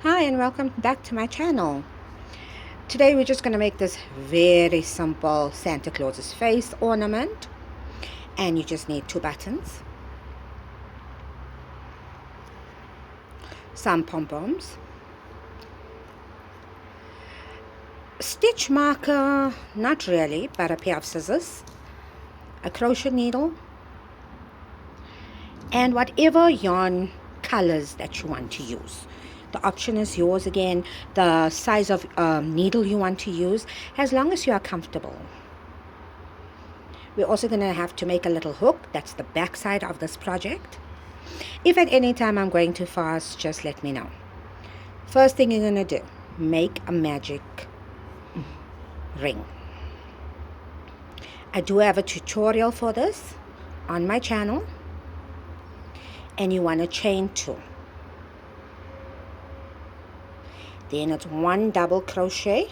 Hi and welcome back to my channel. Today we're just going to make this very simple Santa Claus's face ornament, and you just need two buttons, some pom-poms, stitch marker, not really, but a pair of scissors, a crochet needle, and whatever yarn colors that you want to use. The option is yours again, the size of needle you want to use, as long as you are comfortable. We're also going to have to make a little hook. That's the back side of this project. If at any time I'm going too fast, just let me know. First thing you're going to do, make a magic ring. I do have a tutorial for this on my channel, and you want to chain two. Then it's one double crochet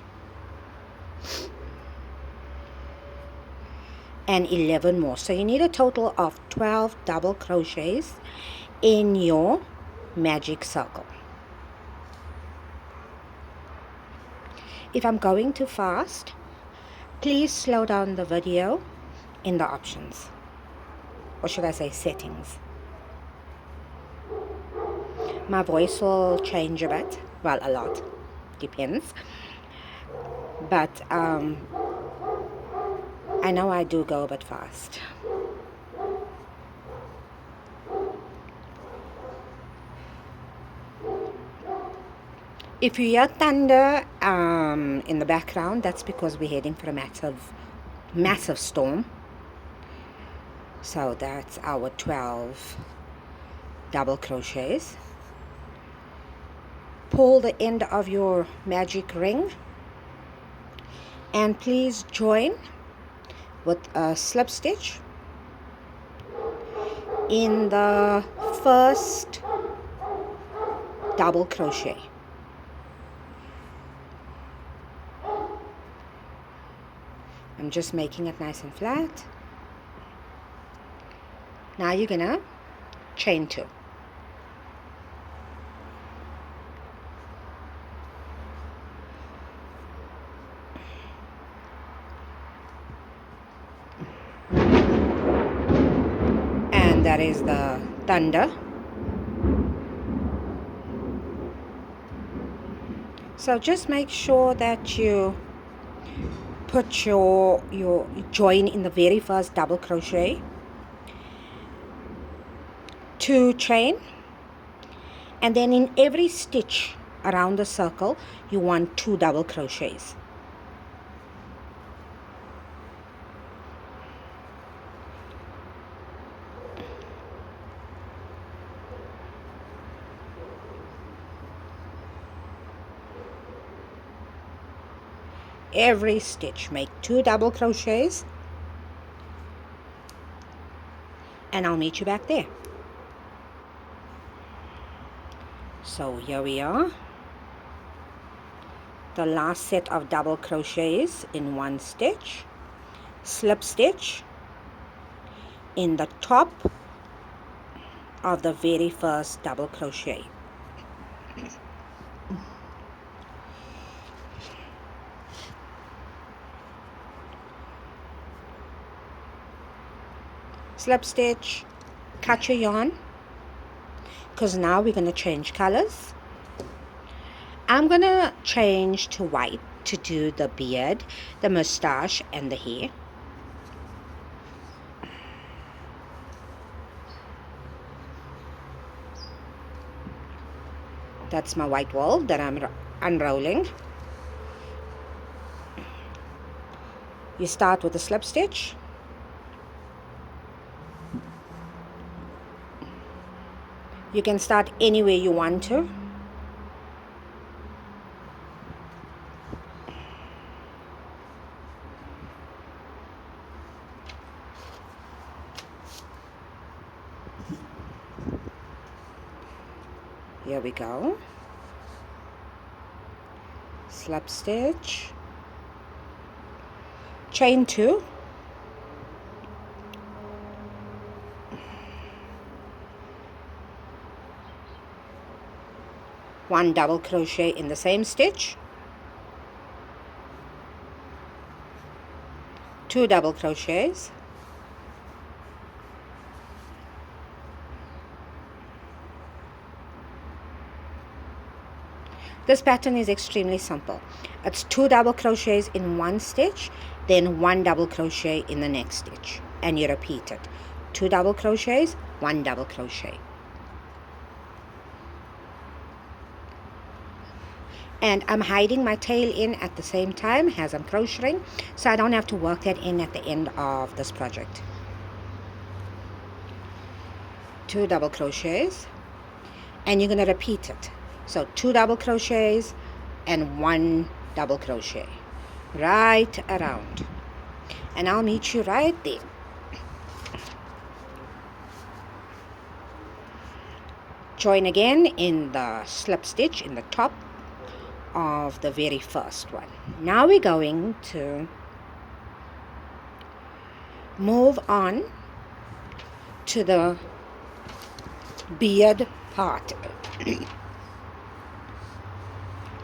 and 11 more. So you need a total of 12 double crochets in your magic circle. If I'm going too fast, please slow down the video in the options, or should I say settings. My voice will change a bit, well, a lot, depends, but I know I do go a bit fast. If you hear thunder in the background, that's because we're heading for a massive storm. So that's our 12 double crochets. Pull the end of your magic ring, and please join with a slip stitch in the first double crochet. I'm just making it nice and flat. Now you're gonna chain two. And that is the thunder. So just make sure that you put your join in the very first double crochet, two chain, and then in every stitch around the circle you want two double crochets. Every stitch make two double crochets, and I'll meet you back there. So here we are, the last set of double crochets in one stitch, slip stitch in the top of the very first double crochet. Slip stitch, cut your yarn, because now we're going to change colors. I'm going to change to white to do the beard, the mustache, and the hair. That's my white wool that I'm unrolling. You start with a slip stitch. You can start anywhere you want to. Here we go. Slip stitch, chain two, 1 double crochet in the same stitch, 2 double crochets, this pattern is extremely simple. It's 2 double crochets in one stitch, then 1 double crochet in the next stitch, and you repeat it. 2 double crochets, 1 double crochet. And I'm hiding my tail in at the same time as I'm crocheting, so I don't have to work that in at the end of this project. 2 double crochets, and you're going to repeat it. So 2 double crochets and 1 double crochet right around, and I'll meet you right there. Join again in the slip stitch in the top of the very first one. Now we're going to move on to the beard part.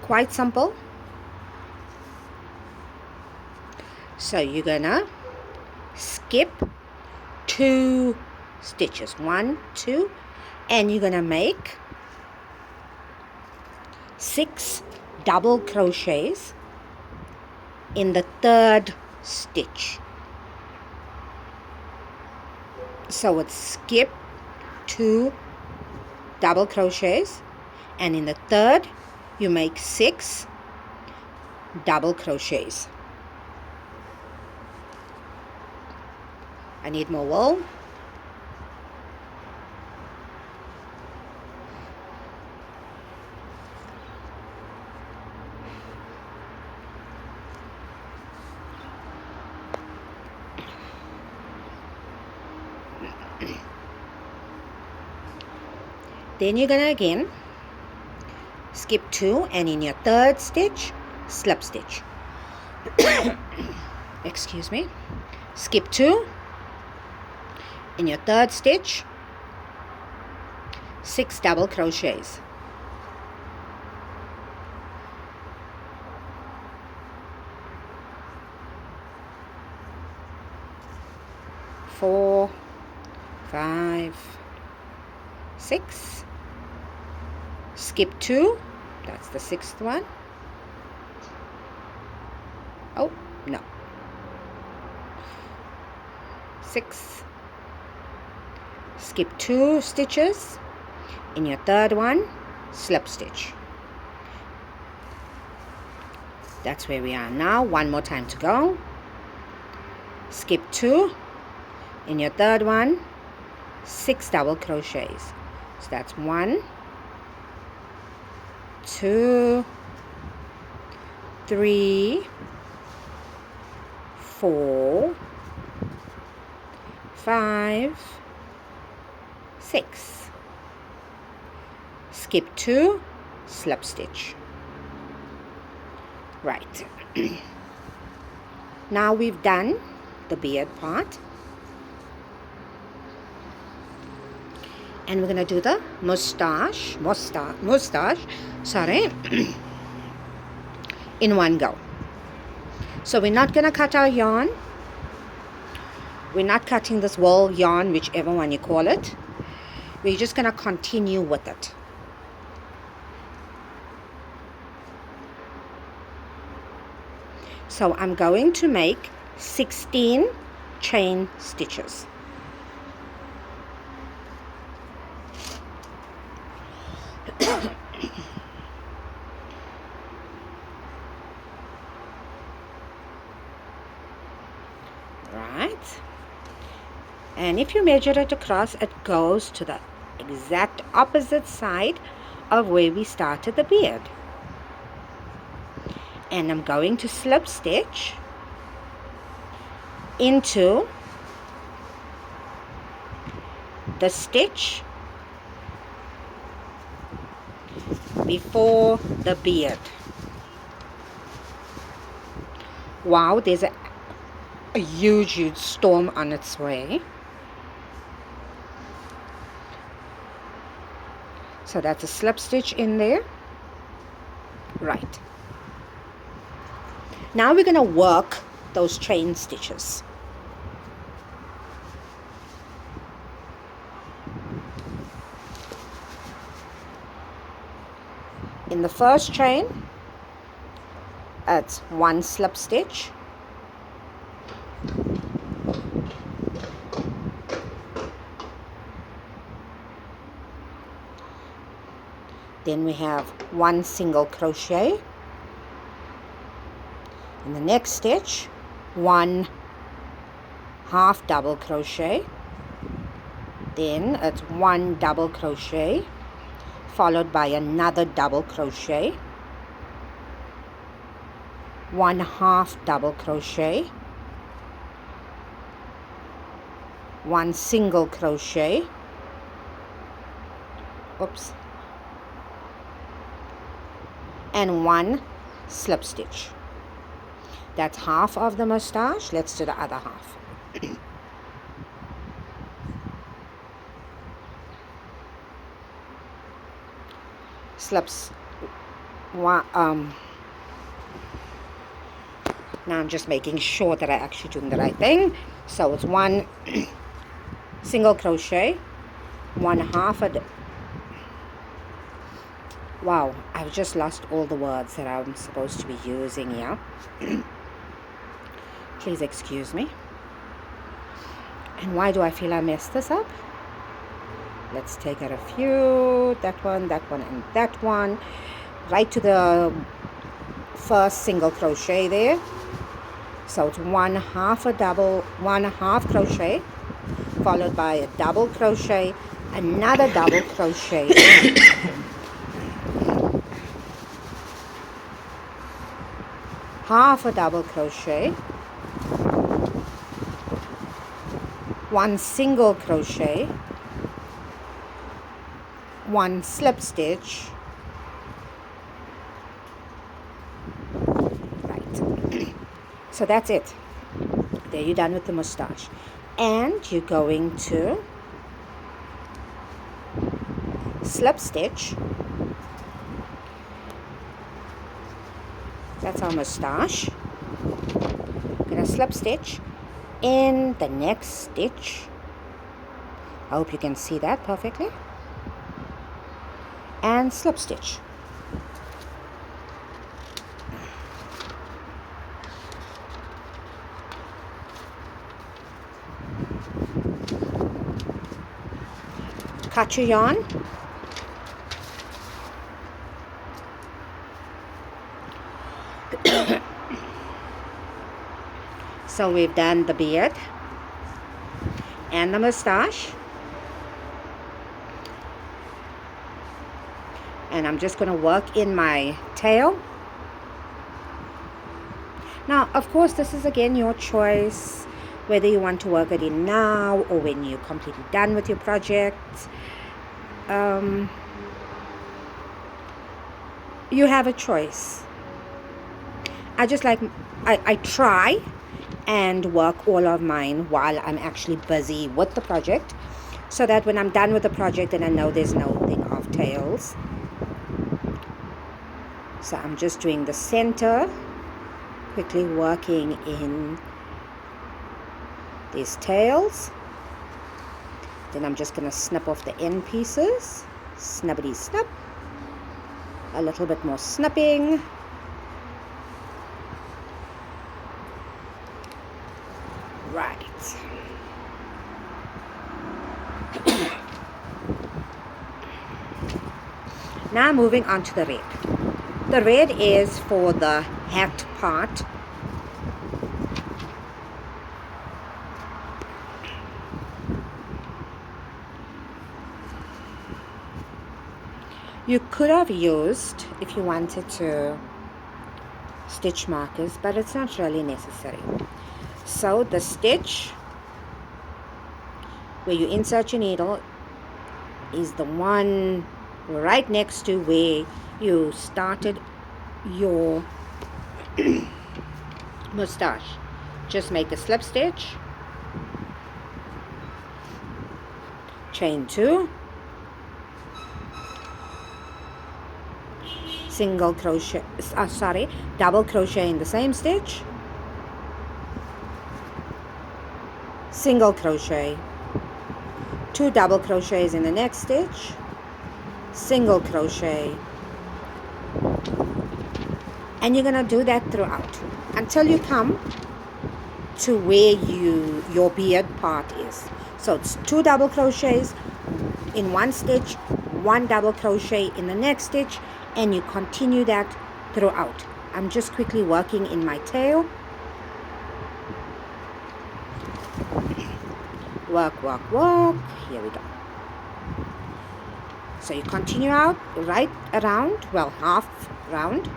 Quite simple. So you're gonna skip 2 stitches, 1, 2, and you're gonna make 6 double crochets in the 3rd stitch. So it's skip 2 double crochets, and in the 3rd you make 6 double crochets. I need more wool. Then you're gonna again skip 2, and in your 3rd stitch slip stitch. Excuse me. Skip 2, in your 3rd stitch 6 double crochets. Four, 5, 6. Skip 2, that's the 6th one. Oh, no. 6. Skip 2 stitches. In your 3rd one, slip stitch. That's where we are now. One more time to go. Skip 2. In your 3rd one, 6 double crochets. So that's 1, 2, 3, 4, 5, 6. Skip 2, slip stitch. Right. Now we've done the beard part, and we're going to do the mustache, sorry, in one go. So we're not going to cut our yarn. We're not cutting this wool yarn, whichever one you call it. We're just going to continue with it. So I'm going to make 16 chain stitches. Right, and if you measure it across, it goes to the exact opposite side of where we started the beard. And I'm going to slip stitch into the stitch before the beard. Wow, there's a huge storm on its way. So that's a slip stitch in there. Right. Now we're going to work those chain stitches. In the first chain, it's 1 slip stitch, then we have 1 single crochet. In the next stitch, 1 half double crochet, then it's 1 double crochet followed by another double crochet, 1 half double crochet, 1 single crochet, oops, and 1 slip stitch. That's half of the mustache. Let's do the other half. Slips. Now I'm just making sure that I actually doing the right thing. So it's 1 single crochet, 1 half a wow, I've just lost all the words that I'm supposed to be using here. Please excuse me. And why do I feel I messed this up? Let's take out a few. That one, and that one. Right to the first single crochet there. So it's 1 half a double, 1 half crochet, followed by a double crochet, another double crochet, half a double crochet, 1 single crochet, 1 slip stitch, right. So that's it. There, you're done with the mustache. And you're going to slip stitch. That's our mustache. I'm going to slip stitch in the next stitch. I hope you can see that perfectly. And slip stitch. Cut your yarn. So we've done the beard and the mustache, and I'm just going to work in my tail. Now, of course, this is again your choice, whether you want to work it in now or when you're completely done with your project. You have a choice. I try and work all of mine while I'm actually busy with the project, so that when I'm done with the project and I know there's no thing of tails. So I'm just doing the center, quickly working in these tails. Then I'm just going to snip off the end pieces. Snippity snip. A little bit more snipping. Right. Now moving on to the red. The red is for the hat part. You could have used, if you wanted to, stitch markers, but it's not really necessary. So the stitch where you insert your needle is the one right next to where you started your mustache. Just make a slip stitch, chain 2, single crochet, double crochet in the same stitch, single crochet, 2 double crochets in the next stitch, single crochet, and you're going to do that throughout until you come to where your beard part is. So it's 2 double crochets in one stitch, 1 double crochet in the next stitch, and you continue that throughout. I'm just quickly working in my tail. Work, work, work. Here we go. So you continue out right around, well, half round.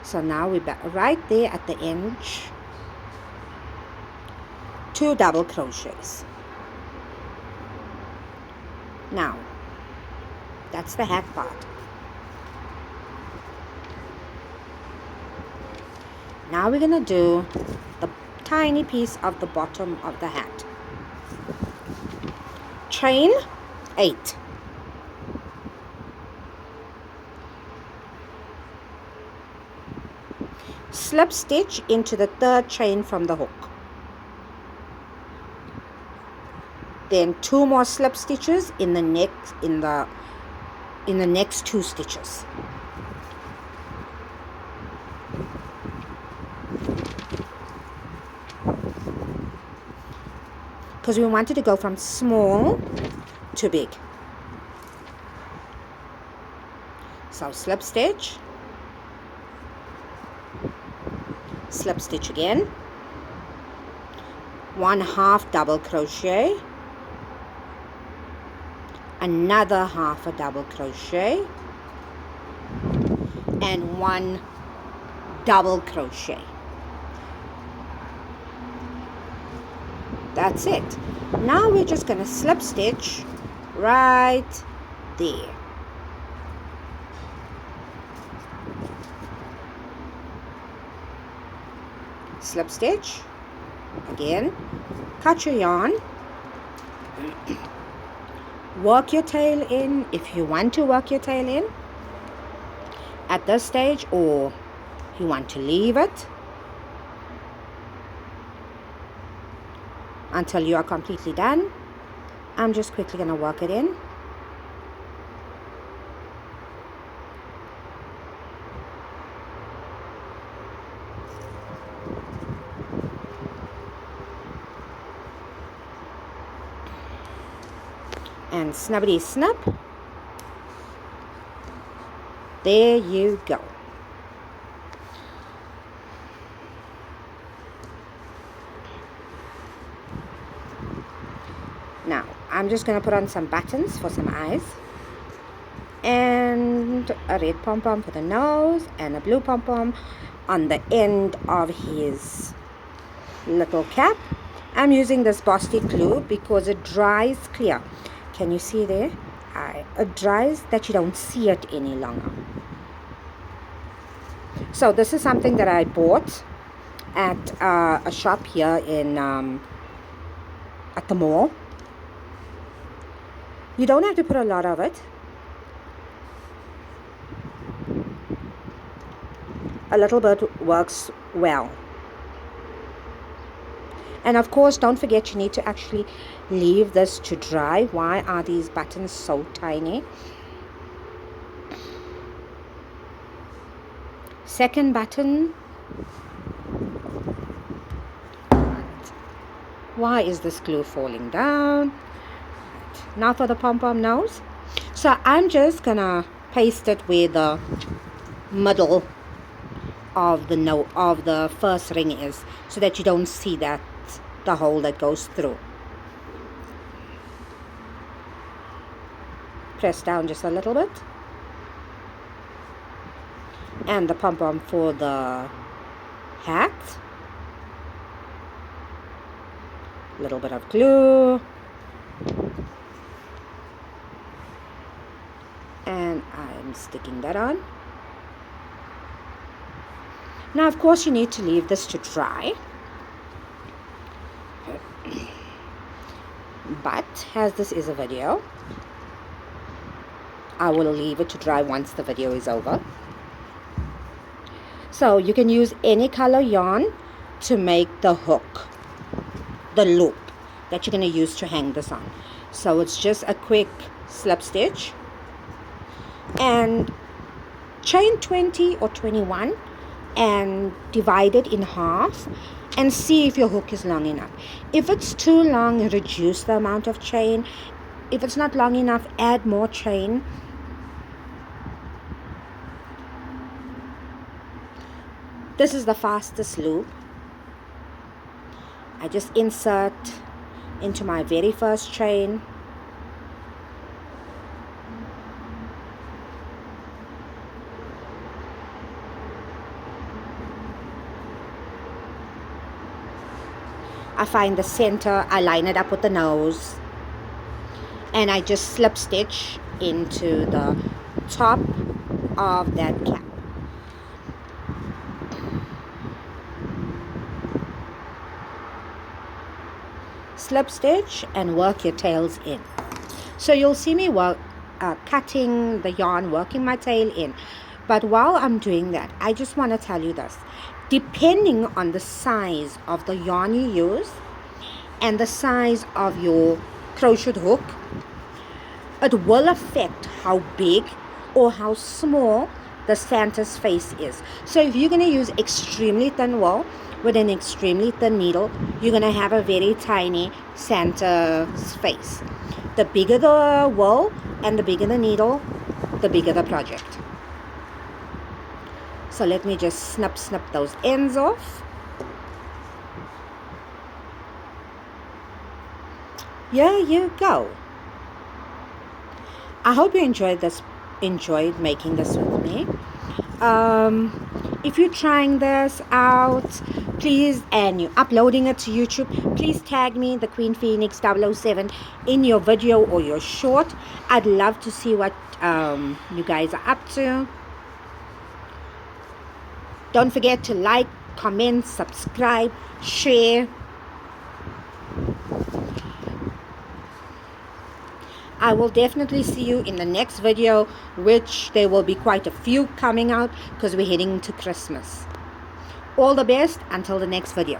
So now we're back right there at the edge. 2 double crochets. Now, that's the hat part. Now we're going to do the tiny piece of the bottom of the hat. Chain 8. Slip stitch into the 3rd chain from the hook. Then 2 more slip stitches in the next next 2 stitches. Because we wanted to go from small to big. So slip stitch, slip stitch again, 1/2 double crochet, another 1/2 a double crochet, and 1 double crochet. That's it. Now we're just going to slip stitch right there. Slip stitch again, cut your yarn, work your tail in if you want to work your tail in at this stage, or you want to leave it until you are completely done. I'm just quickly going to work it in. And snubbity snip. There you go. Now, I'm just going to put on some buttons for some eyes, and a red pom-pom for the nose, and a blue pom-pom on the end of his little cap. I'm using this Bostik glue because it dries clear. Can you see there? It dries that you don't see it any longer. So this is something that I bought at a shop here in at the mall. You don't have to put a lot of it. A little bit works well. And of course, don't forget you need to actually leave this to dry. Why are these buttons so tiny? Second button. Why is this glue falling down? Now for the pom-pom nose. So I'm just gonna paste it where the middle of the first ring is, so that you don't see that the hole that goes through. Press down just a little bit. And the pom-pom for the hat. A little bit of glue. And I'm sticking that on. Now, of course, you need to leave this to dry. But as this is a video, I will leave it to dry once the video is over. So you can use any color yarn to make the hook, the loop that you're going to use to hang this on. So it's just a quick slip stitch and chain 20 or 21 and divide it in half and see if your hook is long enough. If it's too long, reduce the amount of chain. If it's not long enough, add more chain. This is the fastest loop. I just insert into my very first chain. I find the center, I line it up with the nose, and I just slip stitch into the top of that cap. Slip stitch and work your tails in. So you'll see me cutting the yarn, working my tail in. But while I'm doing that, I just want to tell you this. Depending on the size of the yarn you use and the size of your crochet hook, it will affect how big or how small the Santa's face is. So if you're going to use extremely thin wool with an extremely thin needle, you're going to have a very tiny Santa's face. The bigger the wool and the bigger the needle, the bigger the project. So let me just snip those ends off. Here you go. I hope you enjoyed making this with me. If you're trying this out, please, and you're uploading it to YouTube, please tag me, the Queen Phoenix 007, in your video or your short. I'd love to see what you guys are up to. Don't forget to like, comment, subscribe, share. I will definitely see you in the next video, which there will be quite a few coming out because we're heading to Christmas. All the best until the next video.